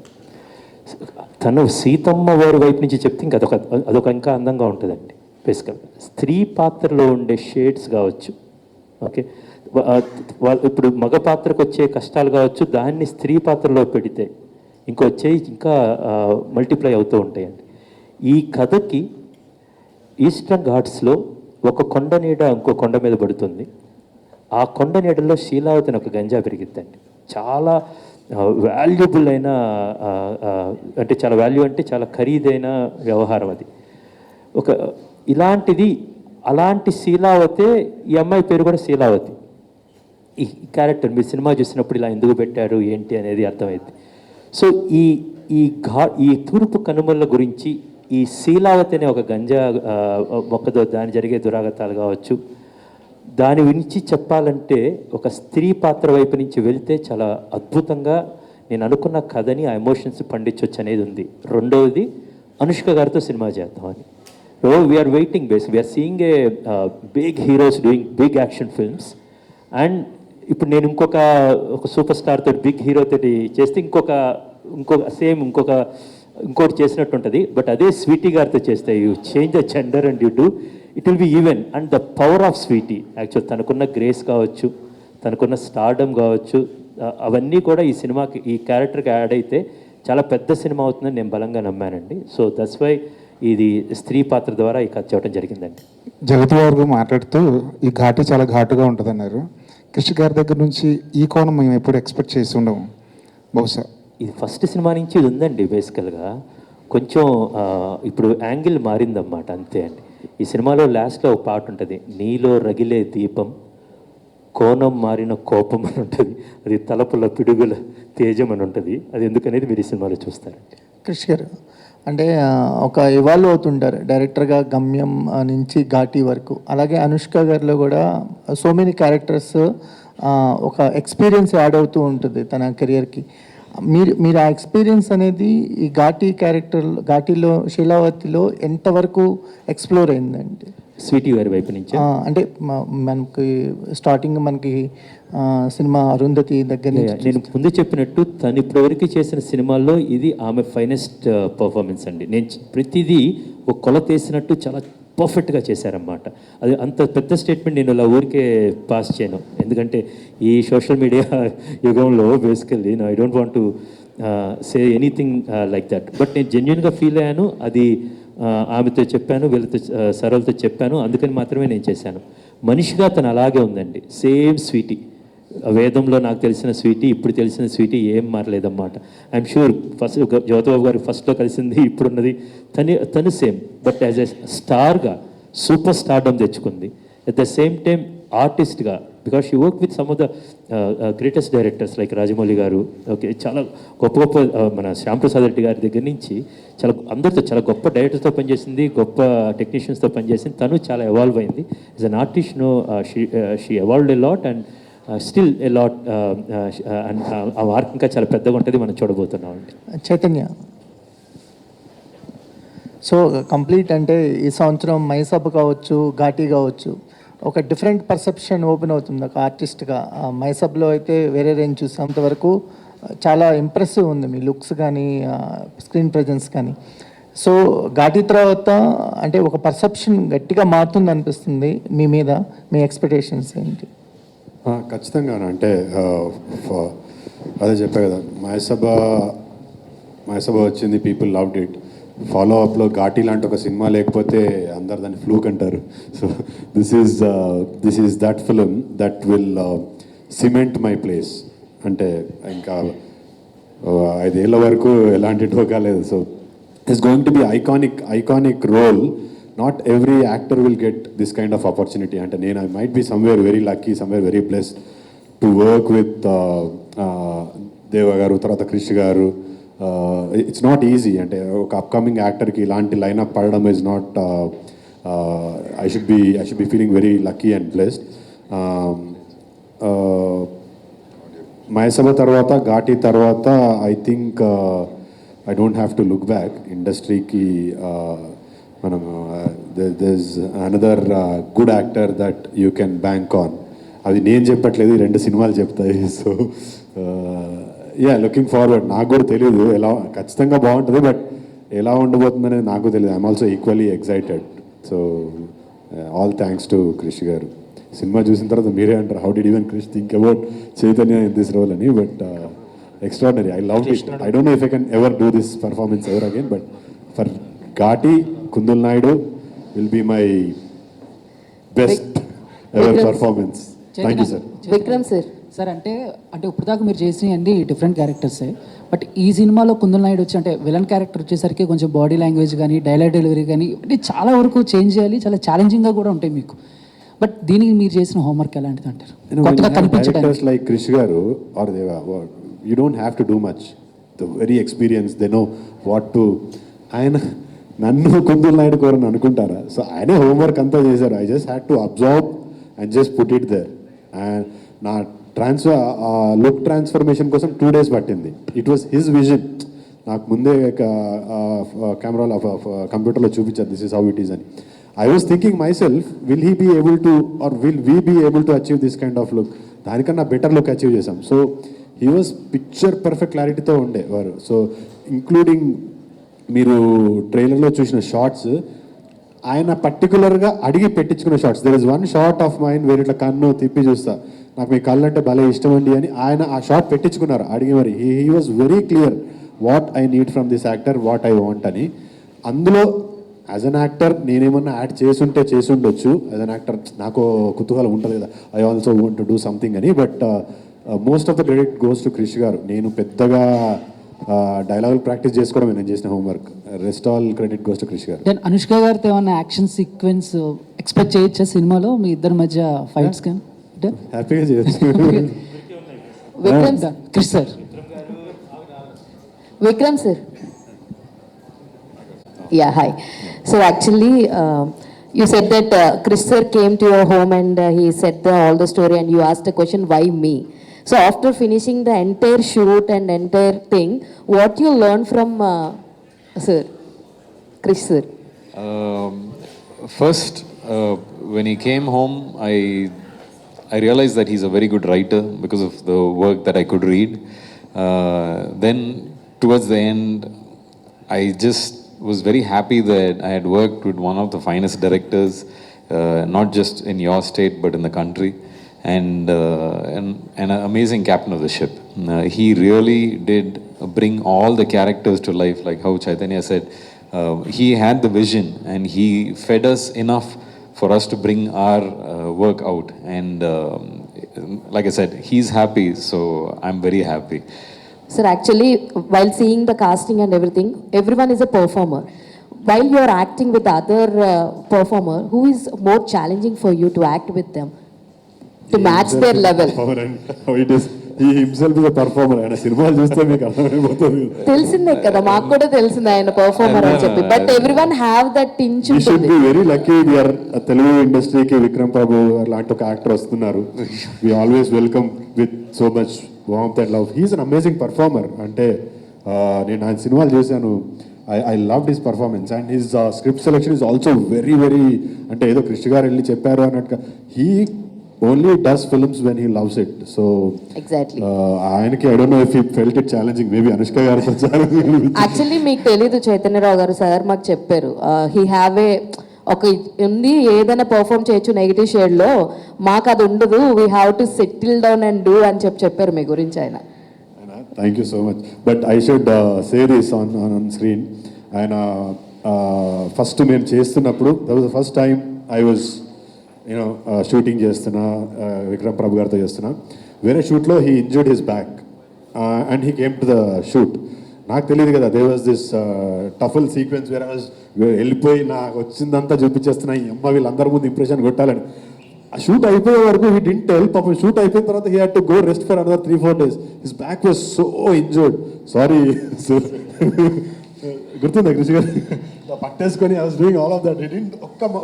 తను సీతమ్మ వారి వైపు నుంచి చెప్తే ఇంకా అదొక ఇంకా అందంగా ఉంటుందండి. బేసికల్గా స్త్రీ పాత్రలో ఉండే షేడ్స్ కావచ్చు, ఓకే, ఇప్పుడు మగ పాత్రకు వచ్చే కష్టాలు కావచ్చు, దాన్ని స్త్రీ పాత్రలో పెడితే ఇంకా మల్టిప్లై అవుతూ ఉంటాయండి. ఈ కథకి ఈస్టర్న్ ఘాట్స్లో ఒక కొండ నీడ ఇంకో కొండ మీద పడుతుంది. ఆ కొండ నీడలో శీలావతిని ఒక గంజా పెరిగిద్దండి. చాలా వాల్యుబుల్ అయిన అంటే చాలా ఖరీదైన వ్యవహారం అది. అలాంటి శీలావతే ఈ అమ్మాయి పేరు కూడా శీలావతి. ఈ క్యారెక్టర్ మీరు సినిమా చూసినప్పుడు ఇలా ఎందుకు పెట్టారు ఏంటి అనేది అర్థమైంది. సో ఈ తూర్పు కనుమల గురించి ఈ శీలావతి అనే ఒక గంజా మొక్కతో దాని జరిగే దురాగతాలు కావచ్చు, దాని గురించి చెప్పాలంటే ఒక స్త్రీ పాత్ర వైపు నుంచి వెళ్తే చాలా అద్భుతంగా నేను అనుకున్న కథని ఆ ఎమోషన్స్ పండించవచ్చు అనేది ఉంది. రెండవది అనుష్క గారితో సినిమా చేద్దామని. We're waiting we're seeing a big heroes doing big action films. And ఇప్పుడు నేను ఇంకొక సూపర్ స్టార్ తోటి బిగ్ హీరో తోటి చేస్తే ఇంకోటి చేసినట్టు ఉంటుంది. బట్ అదే స్వీటీ గారితో చేస్తే you change the gender and you do it will be even. And the power of Sweety actual తనకున్న గ్రేస్ కావచ్చు, తనకున్న స్టార్డమ్ కావచ్చు, అవన్నీ కూడా ఈ సినిమాకి ఈ క్యారెక్టర్కి యాడ్ అయితే చాలా పెద్ద సినిమా అవుతుందని నేను బలంగా నమ్మానండి. సో దట్స్ వై ఇది స్త్రీ పాత్ర ద్వారా ఈ కథ చేయడం జరిగిందండి. జగతి గారు మాట్లాడుతూ ఈ ఘాటి చాలా ఘాటుగా ఉంటుంది అన్నారు. కృష్ణ గారి దగ్గర నుంచి ఈ కోణం మేము ఎప్పుడు ఎక్స్పెక్ట్ చేసి ఉండము. బహుశా ఇది ఫస్ట్ సినిమా నుంచి ఇది ఉందండి. బేసికల్గా కొంచెం ఇప్పుడు యాంగిల్ మారిందన్నమాట, అంతే అండి. ఈ సినిమాలో లాస్ట్లో ఒక పాట ఉంటుంది, నీలో రగిలే దీపం కోణం మారిన కోపం అని ఉంటుంది, అది తలపుల పిడుగుల తేజం అని ఉంటుంది. అది ఎందుకనేది మీరు ఈ సినిమాలో చూస్తారండి. కృష్ గారు అంటే ఒక ఇవాల్వ్ అవుతుంటారు డైరెక్టర్గా గమ్యం నుంచి ఘాటి వరకు. అలాగే అనుష్క గారిలో కూడా సో మెనీ క్యారెక్టర్స్ ఒక ఎక్స్పీరియన్స్ యాడ్ అవుతూ ఉంటుంది తన కెరియర్కి. మీరు ఆ ఎక్స్పీరియన్స్ అనేది ఈ ఘాటిలో శీలావతిలో ఎంతవరకు ఎక్స్ప్లోర్ అయిందండి? స్వీటీ గారి వైపు నుంచి అంటే మనకి స్టార్టింగ్ సినిమా అరుంధతి దగ్గర నుంచి నేను ముందు చెప్పినట్టు తను ఇప్పటివరకు చేసిన సినిమాల్లో ఇది ఆమె ఫైనెస్ట్ పర్ఫార్మెన్స్ అండి. నేను ప్రతిదీ ఒక కొలతేసినట్టు చాలా పర్ఫెక్ట్గా చేశారన్నమాట. అది అంత పెద్ద స్టేట్మెంట్ నేను ఇలా ఊరికే పాస్ చేయను, ఎందుకంటే ఈ సోషల్ మీడియా యుగంలో basically I don't want to say anything like that. But నేను జెన్యున్గా ఫీల్ అయ్యాను. అది ఆమెతో చెప్పాను, వీళ్ళతో సరళతో చెప్పాను, అందుకని మాత్రమే నేను చేశాను. మనిషిగా తను అలాగే ఉందండి, సేమ్ స్వీటీ. వేదంలో నాకు తెలిసిన స్వీటీ, ఇప్పుడు తెలిసిన స్వీటీ ఏం మారలేదన్నమాట. ఐఎమ్ షూర్ ఫస్ట్ జ్యోతిబాబు గారు ఫస్ట్లో కలిసింది ఇప్పుడున్నది తను సేమ్. బట్ యాజ్ ఎ స్టార్గా సూపర్ స్టార్డమ్ తెచ్చుకుంది. అట్ ద సేమ్ టైం ఆర్టిస్ట్గా, because she work with some of the greatest directors like Rajamouli garu, okay, చాలా గొప్ప గొప్ప మన శ్యామ్ ప్రసాద్ రెడ్డి గారి దగ్గర నుంచి చాలా అందరితో చాలా గొప్ప డైరెక్టర్స్తో పనిచేసింది, గొప్ప టెక్నీషియన్స్తో పనిచేసింది. తను చాలా ఎవాల్వ్ అయింది. As an artist no she evolved a lot and still a lot, and ఆ మార్క్ ఇంకా చాలా పెద్దగా ఉంటుంది, మనం చూడబోతున్నాం అండి. చైతన్య, సో కంప్లీట్ అంటే ఈ సంవత్సరం మైసబ్ కావచ్చు, ఘాటీ కావచ్చు, ఒక డిఫరెంట్ పర్సెప్షన్ ఓపెన్ అవుతుంది ఒక ఆర్టిస్ట్గా. మైసబ్లో అయితే వేరే రేంజ్ చూసేంత వరకు చాలా ఇంప్రెసివ్ ఉంది మీ లుక్స్ కానీ స్క్రీన్ ప్రజెన్స్ కానీ. సో ఘాటీ తర్వాత అంటే ఒక పర్సెప్షన్ గట్టిగా మారుతుంది అనిపిస్తుంది మీ మీద. మీ ఎక్స్పెక్టేషన్స్ ఏంటి? ఖచ్చితంగా అంటే అదే చెప్పా కదా, మైసభ వచ్చింది, పీపుల్ లవ్డ్ ఇట్. ఫాలో అప్లో ఘాటీ లాంటి ఒక సినిమా లేకపోతే అందరు దాన్ని ఫ్లూక్ అంటారు. So this is that film that will cement my place. అంటే ఇంకా 5 ఏళ్ళ వరకు ఎలాంటి ఢోకా లేదు. So it's going to be iconic role. Not every actor will get this kind of opportunity. అంటే నేను I might be somewhere very lucky, somewhere very blessed to work with Deva గారు, తర్వాత క్రిష్ గారు. It's not easy. అంటే ఒక upcoming యాక్టర్కి ఇలాంటి lineup పడడం is not, I should be feeling very lucky and blessed. Mayasabha తర్వాత, ఘాటీ తర్వాత I think I don't have to look back. ఇండస్ట్రీకి మనం there's another good actor that you can bank on. అది నేను చెప్పట్లేదు, 2 సినిమాలు చెప్తాయి. So looking forward. నాకు కూడా తెలియదు ఎలా, ఖచ్చితంగా బాగుంటుంది, బట్ ఎలా ఉండబోతుందనేది నాకు తెలియదు. I'm also equally excited. So all thanks to Krish garu. Cinema చూసిన తర్వాత మీరే అంటారు, how did even Krish think about Chaitanya in this role అని. But extraordinary, I love it. I don't know if I can ever do this performance ever again, but for Ghaati, Kundal Naidu will be my best ever performance. Thank you, sir. Vikram sir. Sir అంటే ఇప్పుడు దాకా మీరు చేసినవి different క్యారెక్టర్సే, but ఈ సినిమాలో కుందల్ నాయుడు వచ్చి అంటే villain character వచ్చేసరికి కొంచెం బాడీ లాంగ్వేజ్ కానీ డైలాగ్ డెలివరీ కానీ అంటే చాలా వరకు చేంజ్ చేయాలి, చాలా ఛాలెంజింగ్గా కూడా ఉంటాయి మీకు. బట్ దీనికి మీరు చేసిన హోంవర్క్ ఎలాంటిది అంటారు? కొత్తగా కనిపించడానికి లైక్ క్రిష్ గారు ఆర్ దేవా, you don't have to do much. The very experience, they know what to. ఆయన నన్ను కుందల్ నాయుడు కోరని అనుకుంటారా? సో ఆయనే హోంవర్క్ అంతా చేశారు. I just had to observe and just put it there. And నా లుక్ ట్రాన్స్ఫర్మేషన్ కోసం 2 days పట్టింది. It was his vision. నాకు ముందే కెమెరాలో కంప్యూటర్లో చూపించారు, this is how it is అని. I was thinking myself, will he be able to or will we be able to achieve this kind of look. దానికన్నా better look achieve చేశాం. So he was picture perfect క్లారిటీతో ఉండేవారు. So including మీరు ట్రైలర్లో చూసిన shorts, ఆయన పర్టికులర్గా అడిగి పెట్టించుకున్న shorts. There is one short of mind వేరే ఇట్లా కన్ను తిప్పి చూస్తా, నాకు మీ కళ్ళు అంటే భలే ఇష్టం అండి అని ఆయన ఆ షార్ట్ పెట్టించుకున్నారు అడిగి మరి. He was very clear what I need from this actor, what I want అని. అందులో యాజ్ అన్ యాక్టర్ నేనేమన్నా యాడ్ చేసి ఉండొచ్చు. యాజ్ అన్ యాక్టర్ నాకు కుతూహలం ఉంటుంది కదా, I also want to do something అని. But most of the credit goes to Krish garu. నేను పెద్దగా డైలాగులు ప్రాక్టీస్ చేసుకోవడం నేను చేసిన homework. Rest all credit goes to Krish garu. Then Anushka గారితో ఏమన్నా యాక్షన్ సీక్వెన్స్ ఎక్స్పెక్ట్ చేయొచ్చా సినిమాలో మీ ఇద్దరి మధ్య ఫైట్స్ కానీ? హ్యాపీగా చేయొచ్చు. Krish sir. Vikram sir. Yeah, hi. So actually, you said that Chris sir came to your home and he said all the story and you asked a question, why me? So after finishing the entire shoot and entire thing, what you learned from sir, Chris sir? First, when he came home, I realized that he's a very good writer because of the work that I could read. Then towards the end, I just was very happy that I had worked with one of the finest directors, not just in your state but in the country, and an amazing captain of the ship. He really did bring all the characters to life, like how Chaitanya said. He had the vision and he fed us enough for us to bring our work out. And like I said, he's happy, so I'm very happy. Sir, actually, while seeing the casting and everything, everyone is a performer. While you are acting with other performer, who is more challenging for you to act with them? to match their level. It is he himself is a performer. ఆయన సినిమాలు చూస్తే మీకు అర్థమైపోతుంది. తెలిసిందే కదా, మాకు కూడా తెలిసింది ఆయన పర్ఫార్మర్ అని చెప్పి. But everyone have that tinge you should ఉంటుంది. Be very lucky we are Telugu ఇండస్ట్రీకి విక్రమ్ బాబు లాంటి ఒక యాక్టర్ వస్తున్నారు. We always welcome with so much warmth and love. He is an amazing performer. అంటే నేను ఆయన సినిమాలు చూశాను. I loved his performance and his script selection is also very very, అంటే ఏదో కృష్ణ గారు వెళ్ళి చెప్పారు అన్నట్టుగా. He only does films when he loves it. So exactly ఆయనకి I don't know if he felt it challenging. Maybe Anushka గారితో challenging. Actually మీకు తెలీదు, చైతన్యరావు గారు సార్ మాకు చెప్పారు, హీ హ్యావ్ ఏ ఒక ఉంది, ఏదైనా పర్ఫామ్ చేయొచ్చు నెగిటివ్ షేడ్లో, మాకు అది ఉండదు, we have to settle down and do అని చెప్పారు మీ గురించి ఆయన. Thank you so much. But I should say this on screen. ఆయన ఫస్ట్ మేము చేస్తున్నప్పుడు that was the first time I was you know shooting చేస్తున్నా, విక్రమ్ ప్రభు గారితో చేస్తున్నా. వేరే షూట్లో he injured his back and he came to the shoot. నాకు తెలియదు కదా, దే వాజ్ దిస్ టఫుల్ సీక్వెన్స్ వేర్ ఐ వాజ్ వెళ్ళిపోయి నాకు వచ్చిందంతా చూపించేస్తున్నా, ఈ అమ్మ వీళ్ళందరి ముందు ఇంప్రెషన్ కొట్టాలని. ఆ షూట్ అయిపోయే వరకు హీ డింట్ టెల్. పాపం షూట్ అయిపోయిన తర్వాత he had to go rest for another 3-4 days. His back was so injured. Sorry గుర్తుందా కృషి గారు? పట్టేసుకొని I was doing all of that. He didn't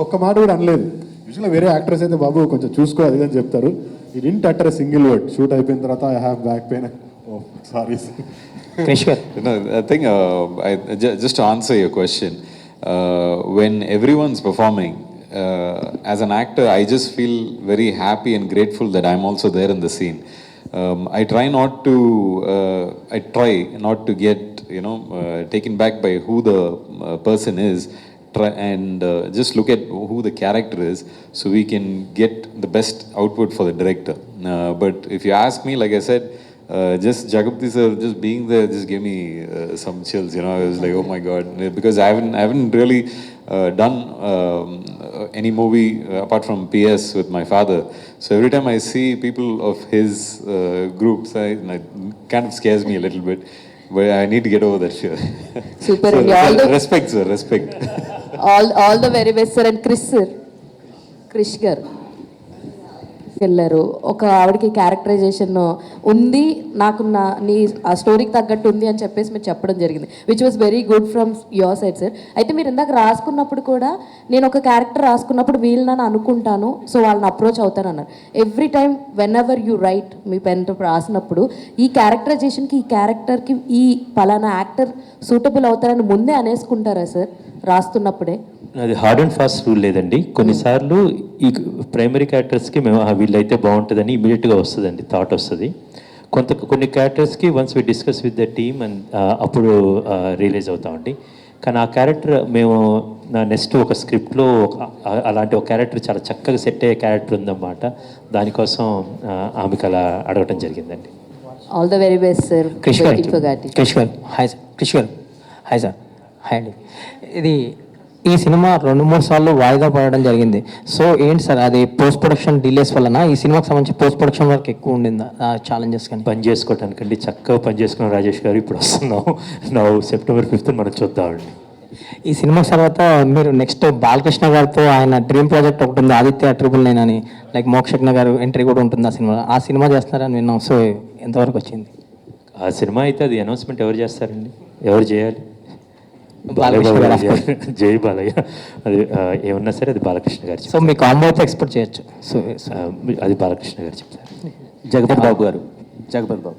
ఒక్క మాట కూడా అనలేదు. యూజువల్గా వేరే యాక్టర్స్ అయితే బాబు కొంచెం చూసుకో అది అని చెప్తారు. He didn't utter a single word. Shoot అయిపోయిన తర్వాత I have back pain. Oh sorry. No, I think just to answer your question, when everyone's performing, as an actor, I just feel very happy and grateful that I'm also there in the scene. I try not to get taken back by who the person is. Try and just look at who the character is, so we can get the best output for the director. But if you ask me, like I said, just Jagapati sir just being there just gave me some chills. I was like, oh my god, because I haven't really done any movie apart from PS with my father. So every time I see people of his groups, it kind of scares me a little bit. But I need to get over that fear. Super. So, all the respect, sir. Respect. all the very best, sir. And Krish గారు వెళ్ళారు, ఒక ఆవిడకి characterisation ఉంది, నాకు నీ ఆ స్టోరీకి తగ్గట్టు ఉంది అని చెప్పేసి మీరు చెప్పడం జరిగింది, which was very good from your side sir. అయితే మీరు ఇందాక రాసుకున్నప్పుడు కూడా, నేను ఒక క్యారెక్టర్ రాసుకున్నప్పుడు వీళ్ళని అనుకుంటాను, సో వాళ్ళని అప్రోచ్ అవుతాను అన్నారు. Every time whenever you write, మీ పెన్తో రాసినప్పుడు ఈ క్యారెక్టరైజేషన్కి, ఈ క్యారెక్టర్కి ఈ పలానా యాక్టర్ సూటబుల్ అవుతారని ముందే అనేసుకుంటారా సార్ రాస్తున్నప్పుడే? అది హార్డ్ అండ్ ఫాస్ట్ రూల్ లేదండి. కొన్నిసార్లు ఈ ప్రైమరీ క్యారెక్టర్స్కి మేము వీళ్ళైతే బాగుంటుందని ఇమీడియట్గా వస్తుందండి, థాట్ వస్తుంది. కొన్ని క్యారెక్టర్స్కి once we discuss with the team and అప్పుడు రియలైజ్ అవుతామండి. కానీ ఆ క్యారెక్టర్ మేము నెక్స్ట్ ఒక స్క్రిప్ట్లో అలాంటి ఒక క్యారెక్టర్ చాలా చక్కగా సెట్ అయ్యే క్యారెక్టర్ ఉందన్నమాట. దానికోసం ఆమెకు అలా అడగటం జరిగిందండి. All the very best sir. Krish గారు హాయ్ సార్. క్రిష్ గారు హాయ్ సార్. హాయ్ అండి. ఇది ఈ సినిమా 2-3 సార్లు వాయిదా పడడం జరిగింది. సో ఏంటి సార్, అది పోస్ట్ ప్రొడక్షన్ డిలేస్ వలన ఈ సినిమాకి సంబంధించి పోస్ట్ ప్రొడక్షన్ వర్క్ ఎక్కువ ఉండిందా, ఛాలెంజెస్ కానీ? పని చేసుకోవటానికండి చక్కగా పని చేసుకున్నాం రాజేష్ గారు. ఇప్పుడు వస్తున్నాం September 5th మనం చూద్దామండి. ఈ సినిమా తర్వాత మీరు నెక్స్ట్ బాలకృష్ణ గారితో ఆయన డ్రీమ్ ప్రాజెక్ట్ ఒకటి ఉంది, ఆదిత్య 999 అని, లైక్ మోక్షజ్ఞ గారు ఎంట్రీ కూడా ఉంటుంది ఆ సినిమా చేస్తున్నారని విన్నాం. సో ఎంతవరకు వచ్చింది ఆ సినిమా? అయితే అది అనౌన్స్మెంట్ ఎవరు చేస్తారండి, ఎవరు చేయాలి? జై బాలయ్య. అది ఏమన్నా సరే అది బాలకృష్ణ గారు. సో మీ కాంబో అయితే ఎక్స్పెక్ట్ చేయొచ్చు. సో అది బాలకృష్ణ గారు చెప్తారు. Jagapathi Babu.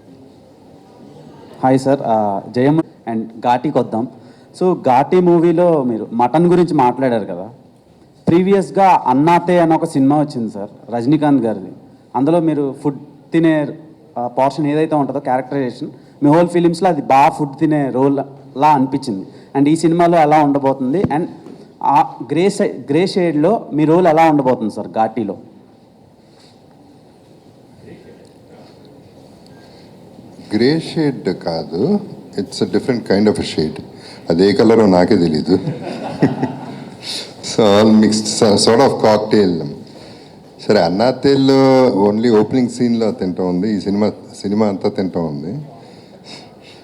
Hi sir. Jayam and ఘాటీకి వద్దాం. సో ఘాటీ మూవీలో మీరు మటన్ గురించి మాట్లాడారు కదా. ప్రీవియస్గా అన్నాతే అని ఒక సినిమా వచ్చింది సార్, రజనీకాంత్ గారిది. అందులో మీరు ఫుడ్ తినే పోర్షన్ ఏదైతే ఉంటుందో క్యారెక్టరైజేషన్, మీ హోల్ ఫిలిమ్స్లో అది బాగా ఫుడ్ తినే రోల్ లా అనిపించింది. అండ్ ఈ సినిమాలో ఎలా ఉండబోతుంది, అండ్ ఆ గ్రే షేడ్లో మీ రోల్ ఎలా ఉండబోతుంది సార్ ఘాటీలో? గ్రే షేడ్ కాదు, it's a different kind of shade. అదే కలరో నాకే తెలీదు. So all mixed sort of cocktail. సరే, అన్నాతేల్లో ఓన్లీ ఓపెనింగ్ సీన్లో తింటూ ఉంది, ఈ సినిమా అంతా తింటూ ఉంది.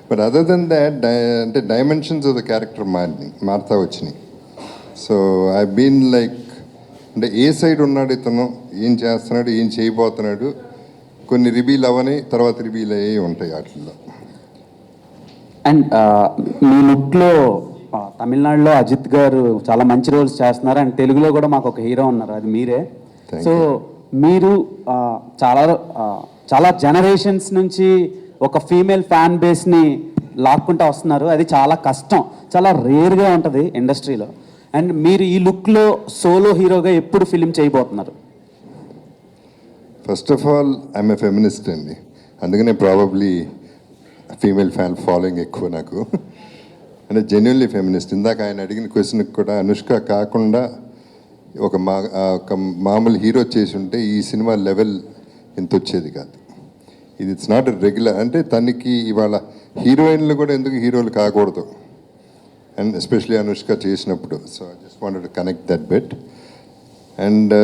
బట్ అదర్ దెన్ దాట్ అంటే డైమెన్షన్స్ ఆఫ్ ద క్యారెక్టర్ మారుతా వచ్చినాయి. సో ఐ బీన్ లైక్ అంటే ఏ సైడ్ ఉన్నాడు ఇతను, ఏం చేస్తున్నాడు, ఏం చేయబోతున్నాడు, కొన్ని రివీల్ అవని తర్వాత రివీల్ అయ్యి ఉంటాయి వాటిల్లో. అండ్ మీ లుక్లో తమిళనాడులో అజిత్ గారు చాలా మంచి రోల్స్ చేస్తున్నారు, అండ్ తెలుగులో కూడా మాకు ఒక హీరో ఉన్నారు, అది మీరే. సో మీరు చాలా జనరేషన్స్ నుంచి ఒక ఫీమేల్ ఫ్యాన్ బేస్ని లాక్కుంటూ వస్తున్నారు. అది చాలా కష్టం, చాలా రేర్గా ఉంటుంది ఇండస్ట్రీలో. అండ్ మీరు ఈ లుక్లో సోలో హీరోగా ఎప్పుడు ఫిలిం చేయబోతున్నారు? First of all I'm a feminist అండి, అందుకనే ప్రాబబ్లీ ఫీమేల్ ఫ్యాన్ ఫాలోయింగ్ ఎక్కువ నాకు. అంటే జెన్యున్లీ ఫెమినిస్ట్. ఇందాక ఆయన అడిగిన క్వశ్చన్కి కూడా అనుష్క కాకుండా ఒక మామూలు హీరో చేసి ఉంటే ఈ సినిమా లెవెల్ ఇంత వచ్చేది కాదు. ఇది ఇట్స్ నాట్ రెగ్యులర్. అంటే తనకి ఇవాళ హీరోయిన్లు కూడా ఎందుకు హీరోలు కాకూడదు, అండ్ ఎస్పెషలీ అనుష్క చేసినప్పుడు. So I just wanted to connect that bet. And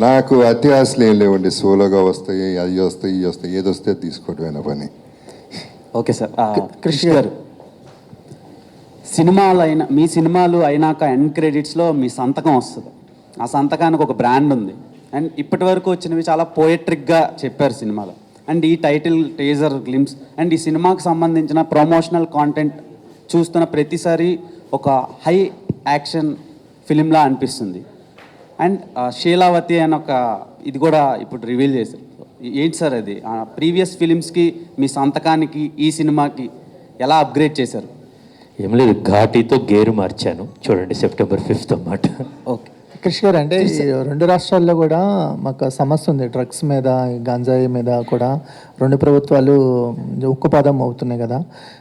నాకు అత్యాశలు ఏం లేవండి, సోలోగా వస్తాయి, అవి వస్తాయి, ఇవి వస్తాయి, ఏది వస్తే తీసుకోవడమేనా పని. Okay sir. క్రిష్ గారు, మీ సినిమాలు అయినాక ఎండ్ క్రెడిట్స్లో మీ సంతకం వస్తుంది. ఆ సంతకానికి ఒక బ్రాండ్ ఉంది. అండ్ ఇప్పటి వరకు వచ్చినవి చాలా పోయట్రిక్గా చెప్పారు సినిమాలో. అండ్ ఈ టైటిల్, టీజర్ గ్లిమ్స్ అండ్ ఈ సినిమాకి సంబంధించిన ప్రమోషనల్ కాంటెంట్ చూస్తున్న ప్రతిసారి ఒక హై యాక్షన్ ఫిలింలా అనిపిస్తుంది. అండ్ శీలావతి అని ఒక ఇది కూడా ఇప్పుడు రివీల్ చేశారు. ఏంటి సార్ అది? ప్రీవియస్ ఫిలిమ్స్కి మీ సంతకానికి ఈ సినిమాకి ఎలా అప్గ్రేడ్ చేశారు? ఏం లేదు, ఘాటీతో గేరు మార్చాను. చూడండి, September 5th అన్నమాట. ఓకే క్రిష్ గారు, అంటే ఈ 2 రాష్ట్రాల్లో కూడా మాకు సమస్య ఉంది డ్రగ్స్ మీద, గంజాయి మీద కూడా 2 ప్రభుత్వాలు ఉక్కుపాదం అవుతున్నాయి కదా.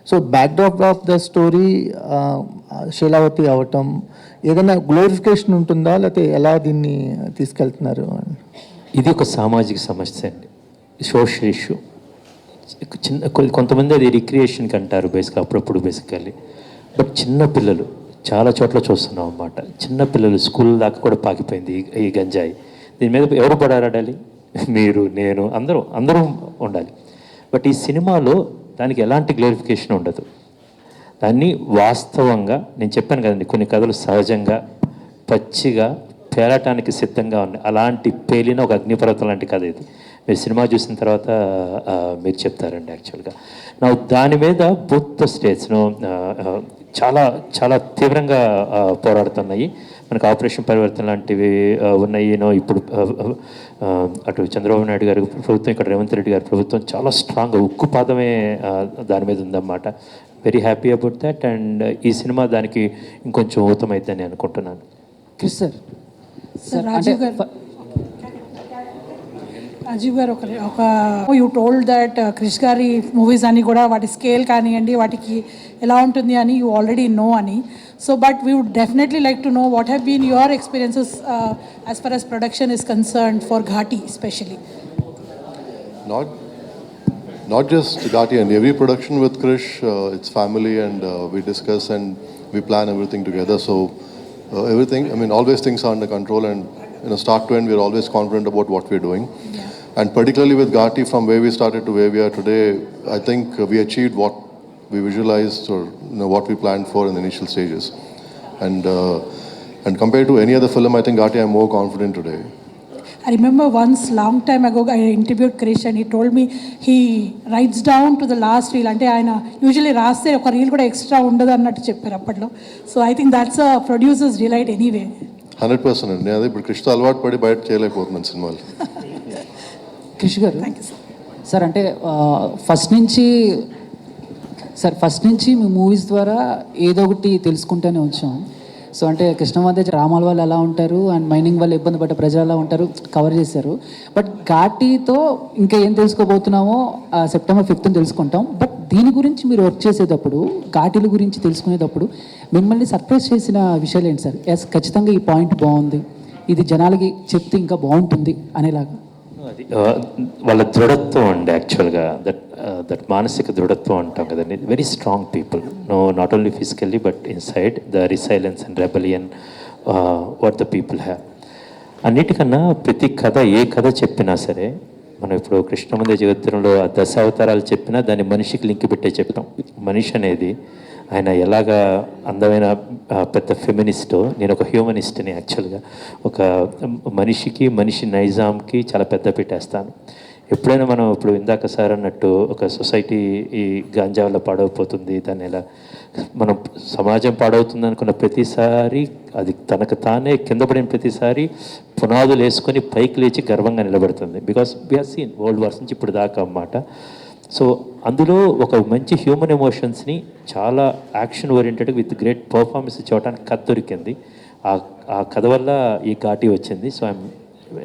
So backdrop of the story Sheelavathi అవటం ఏదైనా గ్లోరిఫికేషన్ ఉంటుందా, లేకపోతే ఎలా దీన్ని తీసుకెళ్తున్నారు? ఇది ఒక సామాజిక సమస్య అండి, సోషల్ ఇష్యూ. కొంతమంది అది రిక్రియేషన్కి అంటారు బేసిక్గా, అప్పుడప్పుడు బేసికల్లీ. బట్ చిన్నపిల్లలు చాలా చోట్ల చూస్తున్నాం అన్నమాట. చిన్నపిల్లలు స్కూల్ దాకా కూడా పాకిపోయింది ఈ గంజాయి. దీని మీద ఎవరు పోరాడాలి? మీరు, నేను, అందరూ ఉండాలి. బట్ ఈ సినిమాలో దానికి ఎలాంటి గ్లోరిఫికేషన్ ఉండదు. దాన్ని వాస్తవంగా, నేను చెప్పాను కదండి, కొన్ని కథలు సహజంగా పచ్చిగా పేలటానికి సిద్ధంగా ఉన్నాయి. అలాంటి పేలిన ఒక అగ్నిపర్వతం లాంటి కథ ఇది. మీరు సినిమా చూసిన తర్వాత మీరు చెప్తారండి. యాక్చువల్గా నా దాని మీద బూత్ స్టేట్స్ను చాలా చాలా తీవ్రంగా పోరాడుతున్నాయి. మనకు ఆపరేషన్ పరివర్తన లాంటివి ఉన్నాయి. ఇప్పుడు అటు చంద్రబాబు నాయుడు గారి ప్రభుత్వం, ఇక్కడ రేవంత్ రెడ్డి గారి ప్రభుత్వం చాలా స్ట్రాంగ్గా ఉక్కుపాదమే దాని మీద ఉందన్నమాట. Very happy about that. And ఈ సినిమా దానికి ఇంకొంచెం ఊతమైద్దని అనుకుంటున్నాను. క్రిష్ సార్, రాజీవ్ గారు ఒక యూ టోల్డ్ దట్ క్రిష్ గారి మూవీస్ అని కూడా వాటి స్కేల్ కానివ్వండి, వాటికి ఎలా ఉంటుంది అని యూ ఆల్రెడీ నో అని. So but we would definitely like to know what have been your experiences as far as production is concerned for Ghati especially. Not just Ghati, and every production with Krish, it's family, and we discuss and we plan everything together. So everything, I mean, always things are under control, and start to end, we're always confident about what we're doing. Yeah. And particularly with Ghati, from where we started to where we are today, I think we achieved what we visualized, or what we planned for in the initial stages. And compared to any other film, I think Ghati, I'm more confident today. I remember once long time ago I interviewed Krish and he told me he writes down to the last reel. అంటే ఆయన usually రాస్తే ఒక reel కూడా extra ఉండదు అన్నట్టు చెప్పారు అప్పట్లో. So I think that's a producers delight anyway. 100% అండి. అదే ఇప్పుడు కృష్ణతో అలవాటు పడి బయట చేయలేకపోతున్నాను సినిమాలు. కృషి గారు, సార్ అంటే ఫస్ట్ నుంచి మీ మూవీస్ ద్వారా ఏదో ఒకటి తెలుసుకుంటూనే వచ్చాం. సో అంటే కృష్ణమాదే రామాల వాళ్ళు ఎలా ఉంటారు అండ్ మైనింగ్ వాళ్ళు ఇబ్బంది పడ్డ ప్రజలు ఎలా ఉంటారు కవర్ చేశారు. బట్ ఘాటీతో ఇంకా ఏం తెలుసుకోబోతున్నామో September 5th తెలుసుకుంటాం. బట్ దీని గురించి మీరు వర్క్ చేసేటప్పుడు, ఘాటీల గురించి తెలుసుకునేటప్పుడు మిమ్మల్ని సర్ప్రైజ్ చేసిన విషయాలు ఏంటి సార్? ఎస్, ఖచ్చితంగా ఈ పాయింట్ బాగుంది, ఇది జనాలకి చెప్తే ఇంకా బాగుంటుంది అనేలాగా. అది వాళ్ళ దృఢత్వం అండి. యాక్చువల్గా దట్ మానసిక దృఢత్వం అంటాం కదండి. Very strong people, not only physically but inside the resilience and rebellion what the people have. అన్నిటికన్నా ప్రతి కథ, ఏ కథ చెప్పినా సరే, మనం ఇప్పుడు కృష్ణమందిర జగత్తులో ఆ 10 అవతారాలు చెప్పినా దాన్ని మనిషికి లింక్ పెట్టే చెప్తాం. మనిషి అనేది ఆయన ఎలాగా అందమైన పెద్ద ఫెమినిస్టో, నేను ఒక హ్యూమనిస్ట్ని యాక్చువల్గా. ఒక మనిషి నైజాంకి చాలా పెద్ద పెట్టేస్తాను. ఎప్పుడైనా మనం ఇప్పుడు ఇందాక సార్ అన్నట్టు ఒక సొసైటీ ఈ గాంజా వల్ల పాడైపోతుంది, దాన్ని ఎలా మనం సమాజం పాడవుతుంది అనుకున్న ప్రతిసారి అది తనకు తానే కింద పడిన ప్రతిసారి పునాదులు వేసుకొని పైకి లేచి గర్వంగా నిలబడుతుంది. Because we're seen world wars నుంచి ఇప్పుడు దాకా అన్నమాట. సో అందులో ఒక మంచి హ్యూమన్ ఎమోషన్స్ని చాలా action oriented with great performance చూడటానికి కథ దొరికింది. ఆ కథ వల్ల ఈ ఘాటి వచ్చింది. So I'm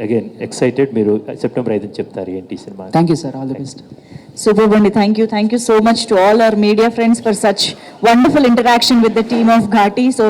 again excited. మీరు సెప్టెంబర్ 5 చెప్తారు ఏంటి cinema. Thank you sir, all the best. Superb Bandi, thank you so much to all our media friends for such wonderful interaction with the team of Ghati. So